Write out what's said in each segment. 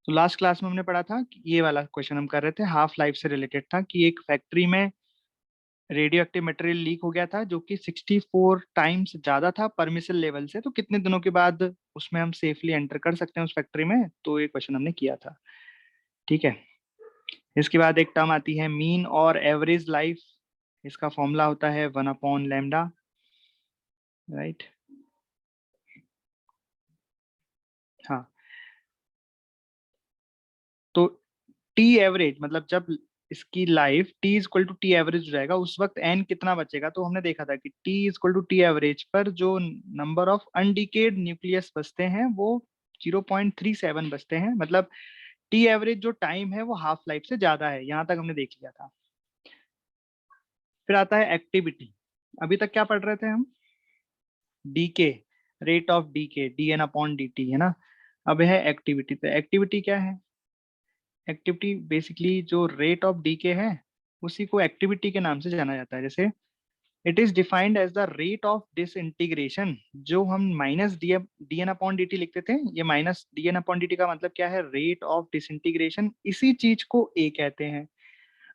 तो last class में हमने पढ़ा था कि ये वाला क्वेश्चन हम कर रहे थे, हाफ लाइफ से रिलेटेड था, कि एक फैक्ट्री में रेडियो एक्टिव मटेरियल लीक हो गया था जो कि 64 टाइम्स ज्यादा था परमिशन लेवल से। तो कितने दिनों के बाद उसमें हम सेफली एंटर कर सकते हैं उस फैक्ट्री में, तो ये क्वेश्चन हमने किया था। ठीक है। इसके बाद एक टर्म आती है मीन और एवरेज लाइफ। इसका फॉर्मूला होता है 1/λ। राइट। हाँ। तो टी एवरेज मतलब जब इसकी life T is equal to T average हो जाएगा उस वक्त एन कितना बचेगा। तो हमने देखा था कि T is equal to T average पर जो नंबर ऑफ अनडिकेड न्यूक्लियस बचते हैं वो 0.37 बचते हैं। मतलब टी एवरेज जो टाइम है वो हाफ लाइफ से ज्यादा है। यहाँ तक हमने देख लिया था। फिर आता है एक्टिविटी। अभी तक क्या पढ़ रहे थे हम? Decay, rate of decay, D N upon D T, है ना। अब है एक्टिविटी। तो एक्टिविटी क्या है? एक्टिविटी बेसिकली जो रेट ऑफ डीके है उसी को एक्टिविटी के नाम से जाना जाता है। जैसे it is defined as the rate of disintegration. जो हम minus D N upon D T लिखते थे, ये minus D N upon D T का मतलब क्या है? Rate of disintegration. इसी चीज को ए कहते हैं।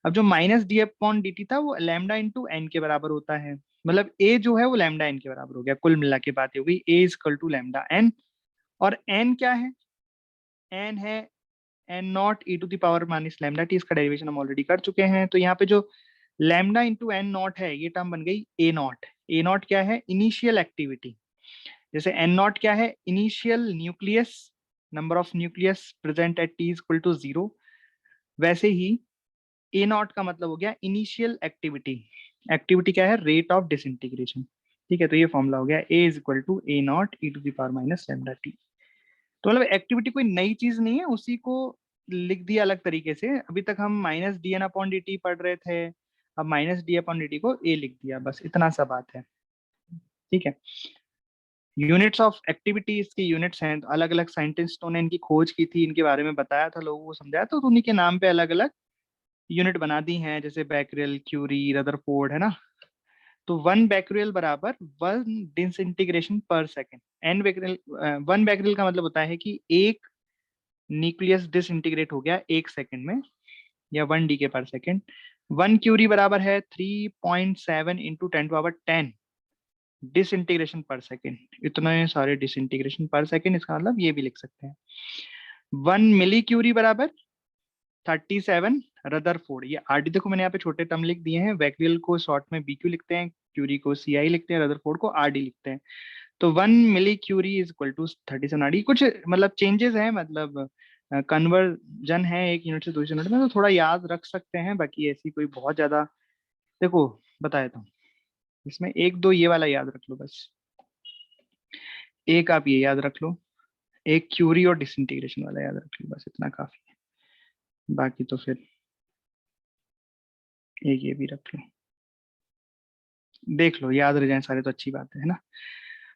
अब जो minus D upon D T था वो लैम्डा इंटू एन के बराबर होता है। मतलब ए जो है वो लैम्डा एन के बराबर हो गया। कुल मिला के बात हो गई A is equal to lambda N. और एन क्या है? एन है N naught e to the power minus lambda t. इसका डेरिवेशन हम ऑलरेडी कर चुके हैं। तो यहाँ पे जो लैम्डा इंटू एन नॉट है ये टर्म बन गई ए नॉट। ए नॉट क्या है? Initial activity. जैसे एन नॉट क्या है? Initial nucleus, number of nucleus present at T is equal to 0। वैसे ही ए नॉट का मतलब हो गया इनिशियल एक्टिविटी। एक्टिविटी क्या है? Rate of disintegration. ठीक है। तो ये फॉर्मूला हो गया A is equal to A naught e to the power minus lambda t. तो मतलब एक्टिविटी कोई नई चीज नहीं है, उसी को लिख दिया अलग तरीके से। अभी तक हम minus D N upon D T पढ़ रहे थे, अब minus D upon D T को ए लिख दिया, बस इतना सा बात है। ठीक है। यूनिट्स ऑफ एक्टिविटी, इसकी यूनिट्स हैं। तो अलग अलग साइंटिस्टों ने इनकी खोज की थी, इनके बारे में बताया था, लोगों को समझाया, तो उन्हीं के नाम पे अलग अलग यूनिट बना दी हैं। जैसे बैकरेल, क्यूरी, रदरफोर्ड, है ना। तो 1 बैक्यूरेल बराबर 1 डिसइंटीग्रेशन पर सेकेंड। एन बैक्यूरेल, 1 बैक्यूरेल का मतलब होता है कि एक न्यूक्लियस डिसइंटीग्रेट हो गया 1 सेकंड में, या 1 डीके पर सेकंड। 1 क्यूरी बराबर है 3.7 into 10 to the power 10 disintegration पर सेकंड। इतने सारे डिसइंटीग्रेशन पर सेकंड, इसका मतलब ये भी लिख सकते हैं। 1 मिली क्यूरी बराबर 37 रदरफोर्ड। ये आरडी देखो मैंने यहाँ पे छोटे टर्म लिख दिए हैं। बैक्यूरेल को शॉर्ट में बीक्यू लिखते हैं, क्यूरी को सीआई लिखते हैं, रदरफोर्ड को आरडी लिखते हैं। तो 1 milli curie is equal to 37 rd. कुछ मतलब चेंजेस हैं, मतलब कन्वर्जन है एक यूनिट से दूसरे यूनिट में, तो थोड़ा याद रख सकते हैं। बाकी ऐसी कोई बहुत ज्यादा, देखो बताया था इसमें, एक दो ये वाला याद रख लो बस। एक आप ये याद रख लो, एक क्यूरी और डिसइंटीग्रेशन वाला याद रख लो, बस इतना काफी है। बाकी तो फिर एक ये भी रख लो, देख लो याद रह जाए सारे तो अच्छी बात है ना।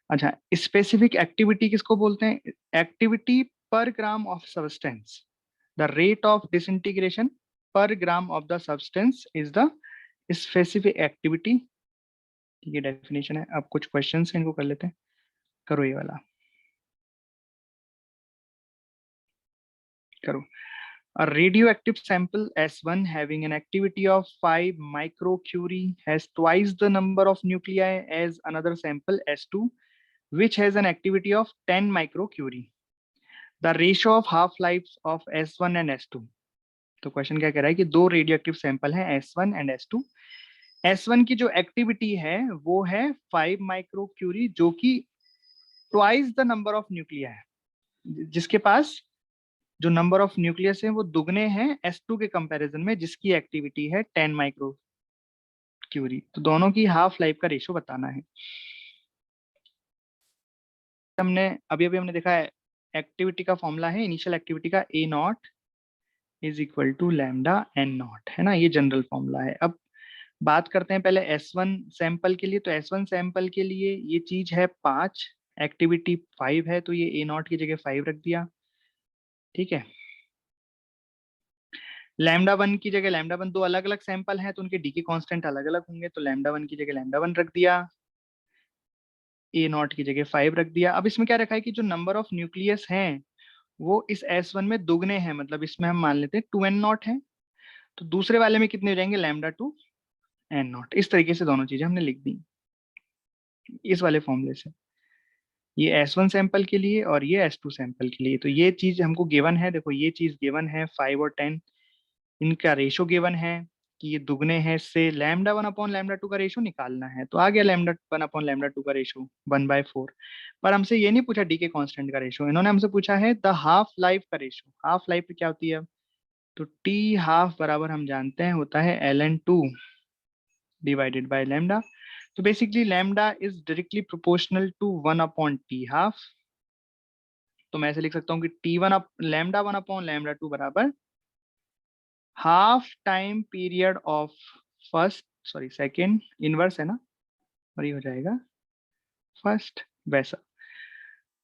अच्छा, स्पेसिफिक एक्टिविटी किसको बोलते हैं? एक्टिविटी पर gram of substance. The rate of disintegration पर gram of the substance is the specific activity. ठीक है, डेफिनेशन है। अब कुछ क्वेश्चन इनको कर लेते हैं। करो ये वाला, करो। A radioactive sample S1 having an activity of 5 microcurie has twice the number of nuclei as another sample S2 which has an activity of 10 microcurie. The ratio of half lives of S1 and S2। तो question क्या कह रहा है कि दो radio active sample हैं S1 and S2। S1 की जो एक्टिविटी है वो है 5 माइक्रोक्यूरी, जो कि twice the number of nuclei है, जिसके पास जो नंबर ऑफ न्यूक्लियस है वो दुगने हैं S2 के कंपैरिजन में, जिसकी एक्टिविटी है 10 माइक्रोक्यूरी। तो दोनों की हाफ लाइफ का रेशियो बताना है। हमने अभी अभी हमने देखा है एक्टिविटी का फॉर्मूला है इनिशियल एक्टिविटी का A naught is equal to lambda N naught, है ना। ये जनरल फॉर्मूला है। अब बात करते हैं पहले S1 सैंपल के लिए। तो S1 सैंपल के लिए ये चीज है 5, एक्टिविटी 5 है, तो ये ए नॉट की जगह 5 रख दिया। ठीक है। लैम्डा वन की जगह लैम्डा वन, दो अलग अलग सैंपल हैं तो उनके डी के कांस्टेंट अलग अलग होंगे, तो लैम्डा वन की जगह लैम्डा वन रख दिया, ए नॉट की जगह 5 रख दिया। अब इसमें क्या रखा है कि जो नंबर ऑफ न्यूक्लियस हैं वो इस S1 में दुगने हैं, मतलब इसमें हम मान लेते हैं 2n0 है, तो दूसरे वाले में कितने हो जाएंगे λ2n0। इस तरीके से दोनों चीजें हमने लिख दी इस वाले फॉर्मूले से, ये S1 सैंपल के लिए और ये S2 सैंपल के लिए। तो ये चीज हमको गिवन है, देखो ये चीज गिवन है 5 और 10, इनका रेशो गिवन है कि ये दुगने हैं, इससे λ1/λ2 का रेशो निकालना है, तो आ गया λ1/λ2 का रेशो 1/4। पर हमसे ये नहीं पूछा डी के कॉन्स्टेंट का रेशो, इन्होंने हमसे पूछा है द हाफ लाइफ का रेशो। हाफ लाइफ क्या होती है, तो टी हाफ बराबर हम जानते हैं होता है ln2 डिवाइडेड बाय लैम्डा। तो basically lambda is directly proportional to 1/t half. तो मैं ऐसे लिख सकता हूँ कि λ1/λ2 बराबर half time period of first, sorry second, inverse है ना, और ये हो जाएगा फर्स्ट, वैसा।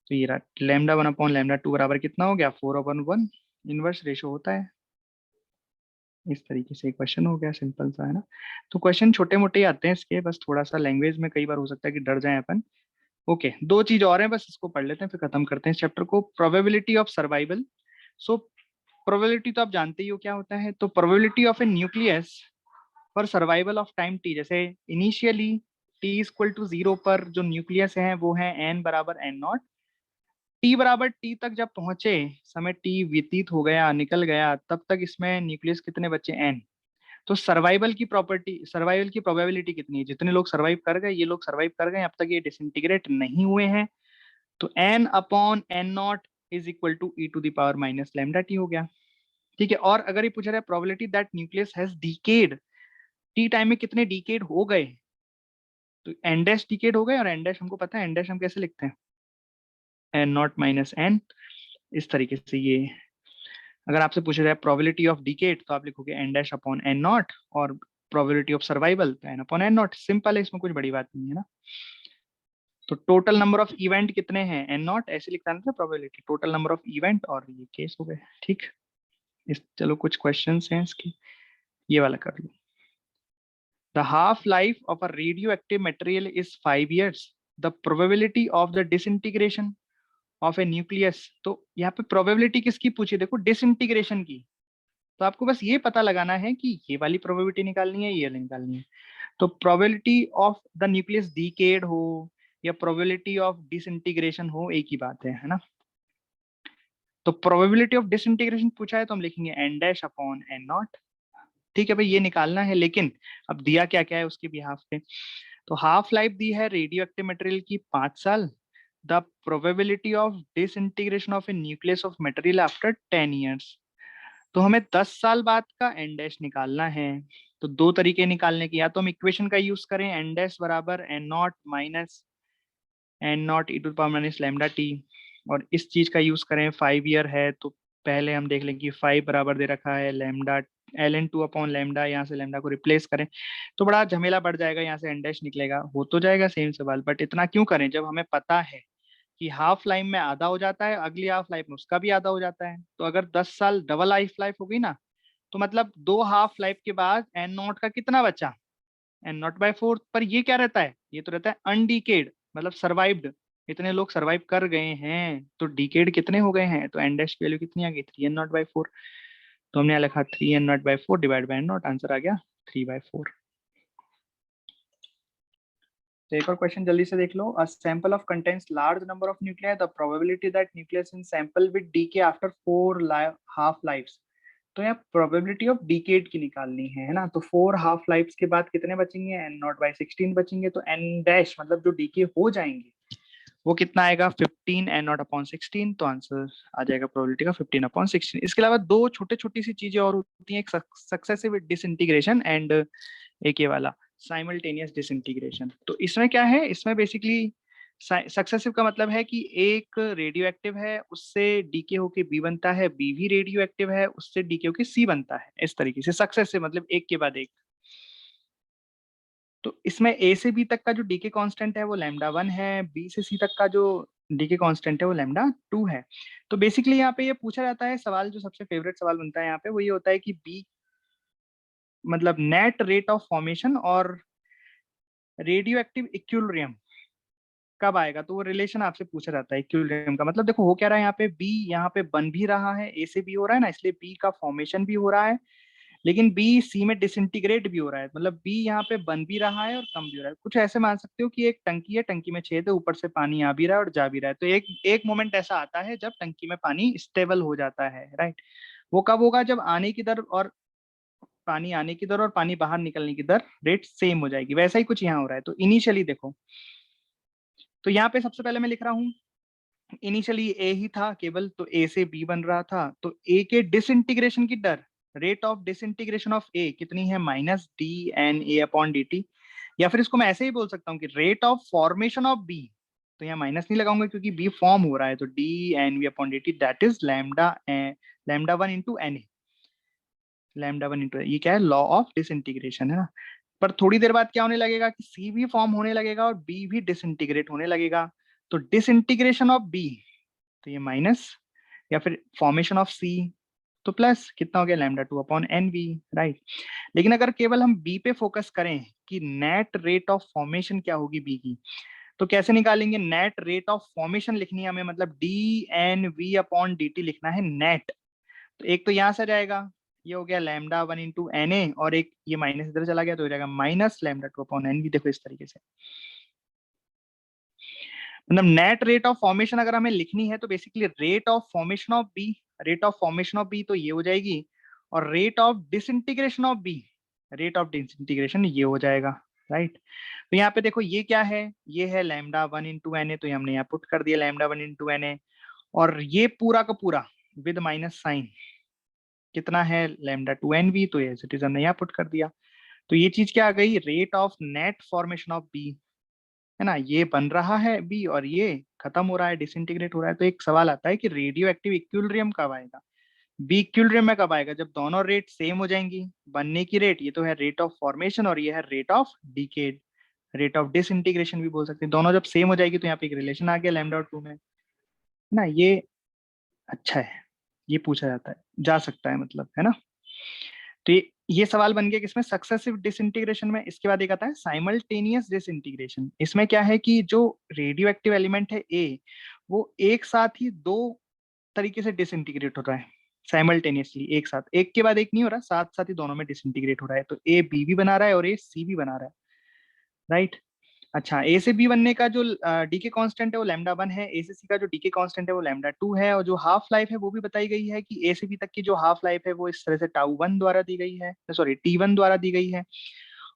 तो ये रहा λ1/λ2 बराबर कितना हो गया 4/1, इनवर्स रेशो होता है। इस तरीके से क्वेश्चन हो गया, सिंपल सा है ना। तो क्वेश्चन छोटे मोटे ही आते हैं इसके, बस थोड़ा सा लैंग्वेज में कई बार हो सकता है कि डर जाए अपन। ओके, दो चीज और हैं, बस इसको पढ़ लेते हैं फिर खत्म करते हैं इस चैप्टर को। Probability of survival. So probability तो आप जानते ही हो क्या होता है। तो probability of A nucleus for survival of time T, जैसे इनिशियली टी इक्वल टू 0 पर जो न्यूक्लियस है वो है n बराबर n0। टी बराबर टी तक जब पहुंचे, समय टी व्यतीत हो गया, निकल गया, तब तक इसमें न्यूक्लियस कितने बचे n। तो सर्वाइवल की प्रोबेबिलिटी कितनी है, जितने लोग सर्वाइव कर गए, ये लोग सर्वाइव कर गए, अब तक ये डिसइंटीग्रेट नहीं हुए हैं, तो n/n0 is equal to e⁻⁻λt हो गया। ठीक है, और अगर ये पूछा जाए probability that nucleus has decayed, T time में कितने डीकेड हो गए, तो एन डैश डीकेड हो गए, और एन डैश हमको पता है, एन डैश हम कैसे लिखते हैं n0 - n, इस तरीके से। ये अगर आपसे पूछा जाए प्रोबेबिलिटी ऑफ डीकेड, तो आप लिखोगे n'/n0, और प्रोबेबिलिटी ऑफ सर्वाइवल तो n/n0। सिंपल है, इसमें कुछ बड़ी बात नहीं है ना। तो टोटल नंबर ऑफ इवेंट कितने हैं n0, ऐसे लिखता है ना probability, total number of event, और ये केस हो गए। ठीक, इस चलो कुछ क्वेश्चंस हैं इसके, ये वाला कर लो। The half-life of a radioactive material is 5 years. The probability of the disintegration of a nucleus, तो यहाँ पे probability किसकी पूछी, देखो disintegration की। तो आपको बस ये पता लगाना है कि ये वाली probability निकालनी है, ये निकालनी है। तो probability of the nucleus decayed हो या probability of disintegration हो, एक ही बात है ना। तो probability of disintegration पूछा है तो हम लिखेंगे n'/n0। ठीक है भाई, ये निकालना है, लेकिन अब दिया क्या क्या है उसके बिहाफ पे। तो हाफ लाइफ दी है रेडियो एक्टिव मटेरियल की 5 साल। The probability of disintegration of A nucleus of material after 10 years. तो हमें 10 साल बाद का एन डैश निकालना है। तो दो तरीके निकालने के, या तो हम इक्वेशन का यूज करें एन डैश बराबर n0 माइनस n0 e⁻⁻λt, और इस चीज का यूज करें 5 ईयर है, तो पहले हम देख लें कि 5 बराबर दे रखा है लैम्डा ln2/λ, यहाँ से लैम्डा को रिप्लेस करें तो बड़ा झमेला बढ़ जाएगा, यहाँ से एन डैश निकलेगा, हो तो जाएगा सेम सवाल, बट इतना क्यों करें जब हमें पता है कि हाफ लाइफ में आधा हो जाता है, अगली हाफ लाइफ में उसका भी आधा हो जाता है। तो अगर 10 साल डबल लाइफ हो गई ना, तो मतलब दो हाफ लाइफ के बाद n0 का कितना बचा, n0/4। पर ये क्या रहता है, ये तो रहता है अनडीकेड, मतलब सर्वाइव्ड, इतने लोग सर्वाइव कर गए हैं, तो डीकेड कितने हो गए हैं, तो एन डैश की वैल्यू कितनी आ गई 3n0/4। तो हमने यहाँ लिखा 3n0/4 divide by n0, answer आ गया 3/4। तो एक और क्वेश्चन जल्दी से देख लो। A sample of contains large number of nuclei, the probability that nucleus in sample with decay after 4 half lives. तो यहाँ प्रोबेबिलिटी ऑफ डीकेड की निकालनी है ना। तो 4 हाफ लाइफ्स के बाद कितने बचेंगे, n0/16 बचेंगे। तो n डैश मतलब जो डीके हो जाएंगे वो कितना आएगा 15 n0/16। तो आंसर आ जाएगा प्रोबेबिलिटी का 15/16। इसके अलावा दो छोटे छोटी सी चीजें और होती हैं, एक सक्सेसिव डिसइंटीग्रेशन एंड एक ये वाला साइमल्टेनियस डिसइंटीग्रेशन। तो इसमें क्या है, इसमें बेसिकली सक्सेसिव का मतलब है कि एक रेडियो एक्टिव है, उससे डीके होके बी बनता है, बी भी रेडियो एक्टिव है, उससे डीके होके सी बनता है। इस तरीके से सक्सेसिव मतलब एक के बाद एक। तो इसमें ए से बी तक का जो डीके कांस्टेंट है वो λ1 है, बी से सी तक का जो डीके कांस्टेंट है वो λ2 है। तो बेसिकली यहाँ पे ये पूछा जाता है सवाल, जो सबसे फेवरेट सवाल बनता है यहाँ पे वो ये होता है कि बी मतलब नेट रेट ऑफ फॉर्मेशन और रेडियो एक्टिव इक्विलिब्रियम कब आएगा, तो वो रिलेशन आपसे पूछा जाता है इक्विलिब्रियम का। मतलब देखो हो क्या रहा है, यहाँ पे बी यहाँ पे बन भी रहा है, ए से बी हो रहा है ना, इसलिए बी का फॉर्मेशन भी हो रहा है, लेकिन बी सी में डिसइंटीग्रेट भी हो रहा है। मतलब बी यहाँ पे बन भी रहा है और कम भी हो रहा है। कुछ ऐसे मान सकते हो कि एक टंकी है, टंकी में छेद है, ऊपर से पानी आ भी रहा है और जा भी रहा है। तो एक एक मोमेंट ऐसा आता है जब टंकी में पानी स्टेबल हो जाता है, राइट। वो कब होगा, जब आने की दर और पानी आने की दर और पानी बाहर निकलने की दर रेट सेम हो जाएगी। वैसा ही कुछ यहाँ हो रहा है। तो इनिशियली देखो, तो यहाँ पे सबसे पहले मैं लिख रहा हूँ, इनिशियली ए ही था केवल, तो ए से बी बन रहा था, तो ए के डिसइंटीग्रेशन की दर, rate of disintegration of A कितनी है, minus D N A upon D T. या फिर इसको मैं ऐसे ही बोल सकता हूँ कि rate of formation of B, तो यहाँ माइनस नहीं लगाऊंगा क्योंकि बी फॉर्म हो रहा है, तो D N we upon D T that is lambda, lambda one into N A, lambda one into, ये क्या है, लॉ ऑफ डिसइंटीग्रेशन है ना। पर थोड़ी देर बाद क्या होने लगेगा कि सी भी फॉर्म होने लगेगा और बी भी डिसइंटीग्रेट होने लगेगा। तो डिसइंटीग्रेशन ऑफ बी, तो ये माइनस, या फिर फॉर्मेशन ऑफ सी, तो प्लस कितना हो गया, lambda two upon N B, right. लेकिन अगर केवल हम बी पे फोकस करें कि नेट रेट ऑफ फॉर्मेशन क्या होगी बी की, तो कैसे निकालेंगे, नेट रेट ऑफ फॉर्मेशन लिखनी है हमें, मतलब D N we upon D T लिखना है नेट। तो एक तो यहां से जाएगा, ये हो गया lambda one into N A, और एक ये माइनस इधर चला गया तो हो जाएगा minus lambda two upon N V. देखो इस तरीके से, मतलब नेट रेट ऑफ फॉर्मेशन अगर हमें लिखनी है तो basically rate of formation of B, rate of formation of B तो ये हो जाएगी, और rate of disintegration of B, rate of disintegration ये हो जाएगा, राइट। तो यहाँ पे देखो ये क्या है, ये है lambda one into N A, तो ये हमने यहाँ पुट कर दिया lambda one into N A, और ये पूरा का पूरा विद माइनस साइन कितना है, लैम्डा टू एन वी, तो ये सिटीजन ने यहाँ पुट कर दिया। तो ये चीज क्या आ गई, rate of net formation of B, है ना, ये बन रहा है बी और ये खत्म हो रहा है, डिसइंटीग्रेट हो रहा है। तो एक सवाल आता है कि रेडियो एक्टिव इक्विलिब्रियम कब आएगा, बी इक्विलिब्रियम में कब आएगा, जब दोनों रेट सेम हो जाएंगी, बनने की रेट, ये तो है रेट ऑफ फॉर्मेशन और ये है rate of decayed, rate of disintegration भी बोल सकते हैं। दोनों जब सेम हो जाएगी तो यहाँ पे एक रिलेशन आ गया लैम्डा और टू में, है ना। ये अच्छा है, ये पूछा जाता है, जा सकता है मतलब, है ना। तो ये सवाल बन गया किसमें, सक्सेसिव डिसइंटीग्रेशन में। इसके बाद एक आता है साइमल्टेनियस डिसइंटीग्रेशन। इसमें क्या है कि जो रेडियो एक्टिव एलिमेंट है ए, वो एक साथ ही दो तरीके से डिसइंटीग्रेट हो रहा है साइमल्टेनियसली, एक साथ, एक के बाद एक नहीं हो रहा, साथ साथ ही दोनों में डिसइंटीग्रेट हो रहा है। तो ए बी भी बना रहा है और ए सी भी बना रहा है, राइट। अच्छा, ए से बी बनने का जो डीके कांस्टेंट है वो लैम्डा वन है, ए से सी का जो डीके कांस्टेंट है वो लैम्डा टू है, और जो हाफ लाइफ है वो भी बताई गई है कि ए से बी तक की जो हाफ लाइफ है वो इस तरह से टाउ वन द्वारा दी गई है, सॉरी टी वन द्वारा दी गई है,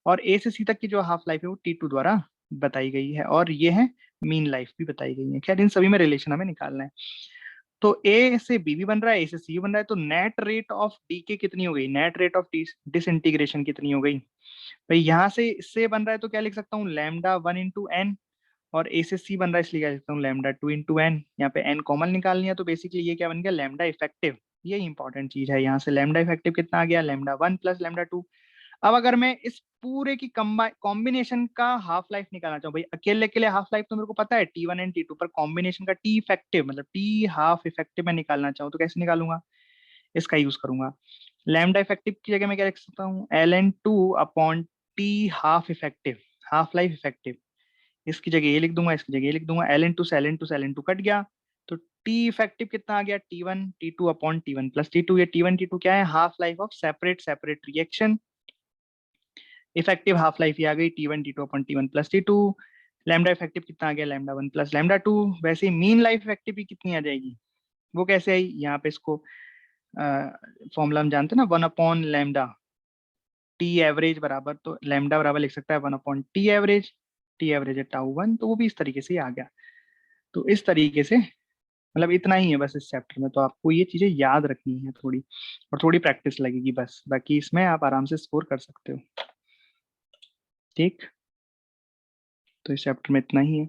और ए से सी तक की जो हाफ लाइफ है वो टी टू द्वारा बताई गई है, और ये है मीन लाइफ भी बताई गई है। खैर इन सभी में रिलेशन हमें निकालना है। तो ए से बी भी बन रहा है, ए से सी बन रहा है, तो नेट रेट ऑफ डीके कितनी हो गई, नेट रेट ऑफ डिसइंटीग्रेशन कितनी हो गई भाई, यहाँ से इससे बन रहा है तो क्या लिख सकता हूँ, लैम्डा वन इंटू एन, और ए से सी बन रहा है इसलिए क्या लिख सकता हूँ, लैम्डा टू इंटू एन। यहाँ पे एन कॉमन निकालनी है, तो बेसिकली ये क्या बन गया, लैम्डा इफेक्टिव। ये इंपॉर्टेंट चीज है, यहाँ से लैम्डा इफेक्टिव कितना आ गया, lambda one plus lambda two. अब अगर मैं इस पूरे की कॉम्बिनेशन का हाफ लाइफ निकालना चाहूँ भाई, अकेले अकेले हाफ लाइफ तो मेरे को पता है T one and T two, पर कॉम्बिनेशन का टी इफेक्टिव मतलब टी हाफ इफेक्टिव मैं निकालना चाहूँ तो कैसे निकालूंगा, इसका यूज करूंगा। लैम्डा इफेक्टिव की जगह मैं क्या लिख सकता हूँ, L N two upon T half effective, half life effective. इसकी जगह ये लिख दूंगा, इसकी जगह ये लिख दूंगा, एल एन टू से एल एन टू से एल एन टू कट गया, तो टी इफेक्टिव कितना आ गया, T one T two upon T one plus T two. ये टी वन टी टू क्या है, half life of separate separate reaction. Effective half life ये आ गई T one T two upon T one plus T two. Lambda effective कितना आ गया, lambda one plus lambda two. वैसे ही मीन लाइफ इफेक्टिव भी कितनी आ जाएगी, वो कैसे आई, यहाँ पे इसको फॉर्मूला हम जानते हैं ना, one upon lambda T average बराबर, तो लैम्डा बराबर लिख सकता है one upon T average, T average है टाउ वन, तो वो भी इस तरीके से ही आ गया। तो इस तरीके से मतलब इतना ही है बस इस चैप्टर में, तो आपको ये चीजें याद रखनी है थोड़ी, और थोड़ी प्रैक्टिस लगेगी बस, बाकी इसमें आप आराम से स्कोर कर सकते हो। ठीक, तो इस चैप्टर में इतना ही है।